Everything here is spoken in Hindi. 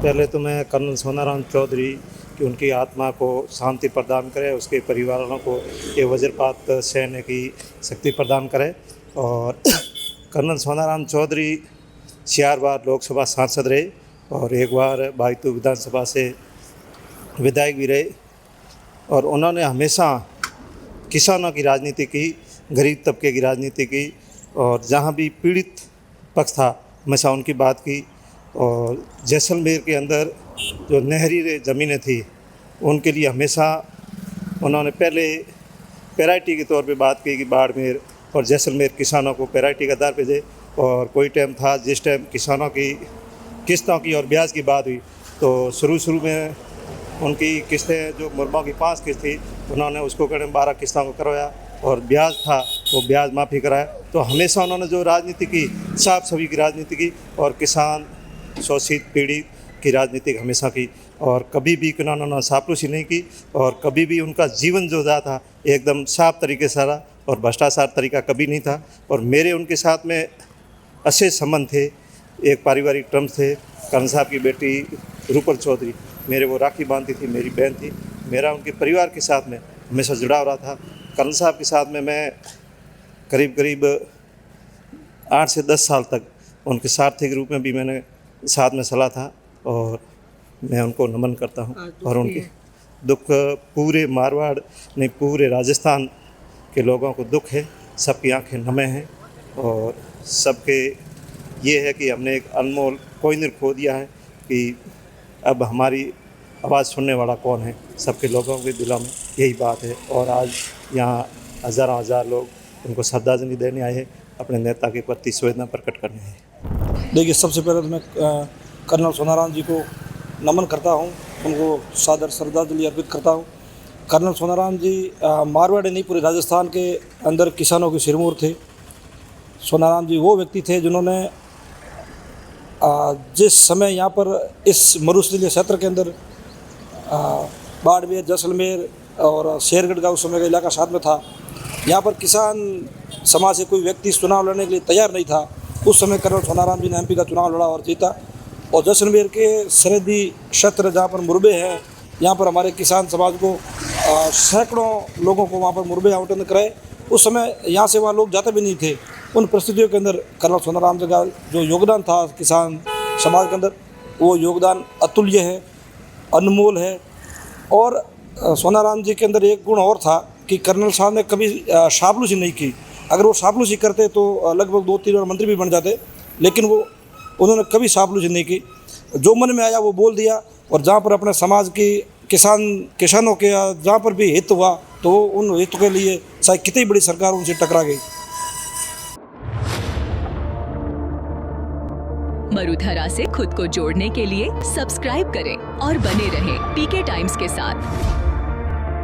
पहले तो मैं कर्नल सोनाराम चौधरी कि उनकी आत्मा को शांति प्रदान करे, उसके परिवार वालों को ये वज्रपात सहने की शक्ति प्रदान करे। और कर्नल सोनाराम चौधरी 4 बार लोकसभा सांसद रहे और 1 बार बायतू विधानसभा से विधायक भी रहे। और उन्होंने हमेशा किसानों की राजनीति की, गरीब तबके की राजनीति की, और जहाँ भी पीड़ित पक्ष था हमेशा उनकी बात की। और जैसलमेर के अंदर जो नहरी ज़मीनें थी उनके लिए हमेशा उन्होंने पहले पैराइटी के तौर पे बात की कि बाड़मेर और जैसलमेर किसानों को पैराइटी के आधार पे दे। और कोई टाइम था जिस टाइम किसानों की किस्तों की और ब्याज की बात हुई तो शुरू में उनकी किस्तें जो मुर्मों की 5 किस्त थी उन्होंने उसको करीब 12 किस्तों को करवाया और ब्याज था वो ब्याज माफ़ी कराया। तो हमेशा उन्होंने जो राजनीति की, साफ सभी की राजनीति की और किसान शोषित पीड़ित की राजनीति हमेशा की। और कभी भी उन्होंने चापलूसी नहीं की और कभी भी उनका जीवन जो था एकदम साफ तरीके से रहा और भ्रष्टाचार तरीका कभी नहीं था। और मेरे उनके साथ में अच्छे संबंध थे। एक पारिवारिक टर्म थे। कर्नल साहब की बेटी रूपल चौधरी मेरे वो राखी बांधती थी, मेरी बहन थी। मेरा उनके परिवार के साथ में हमेशा जुड़ाव रहा था। कर्नल साहब के साथ में मैं करीब 8 से 10 साल तक उनके सारथी के रूप में भी मैंने साथ में चला था और मैं उनको नमन करता हूँ। और उनके दुख पूरे मारवाड़ नहीं, पूरे राजस्थान के लोगों को दुख है। सबकी आंखें नमे हैं और सबके ये है कि हमने एक अनमोल कोहिनूर खो दिया है कि अब हमारी आवाज़ सुनने वाला कौन है। सबके लोगों के दिलों में यही बात है। और आज यहाँ हज़ारों हज़ार लोग उनको श्रद्धांजलि देने आए हैं, अपने नेता के प्रति संवेदना प्रकट करने हैं। देखिए, सबसे पहले तो मैं कर्नल सोनाराम जी को नमन करता हूँ, उनको सादर श्रद्धांजलि अर्पित करता हूँ। कर्नल सोनाराम जी मारवाड़ नहीं पूरे राजस्थान के अंदर किसानों के सिरमौर थे। सोनाराम जी वो व्यक्ति थे जिन्होंने जिस समय यहाँ पर इस मरुस्थलीय क्षेत्र के अंदर बाड़मेर, जैसलमेर और शेरगढ़ का उस समय का इलाका साथ में था। यहाँ पर किसान समाज से कोई व्यक्ति चुनाव लड़ने के लिए तैयार नहीं था। उस समय कर्नल सोनाराम जी ने एमपी का चुनाव लड़ा और जीता। और जैसलमेर के सरहदी क्षेत्र जहाँ पर मुरबे हैं, यहाँ पर हमारे किसान समाज को सैकड़ों लोगों को वहाँ पर मुरबे आवंटन कराए। उस समय यहाँ से वहाँ लोग जाते भी नहीं थे। उन परिस्थितियों के अंदर कर्नल सोनाराम जी का जो योगदान था किसान समाज के अंदर, वो योगदान अतुल्य है, अनमोल है। और सोनाराम जी के अंदर एक गुण और था कि कर्नल साहब ने कभी चापलूसी नहीं की। अगर वो चापलूसी करते तो लगभग 2-3 बार मंत्री भी बन जाते, लेकिन उन्होंने कभी चापलूसी नहीं की। जो मन में आया वो बोल दिया। और जहाँ पर अपने समाज की किसानों के जहाँ पर भी हित हुआ तो उन हित के लिए चाहे कितनी बड़ी सरकार उनसे टकरा गई। मरुधरा से खुद को जोड़ने के लिए सब्सक्राइब करें और बने रहें पीके टाइम्स के साथ।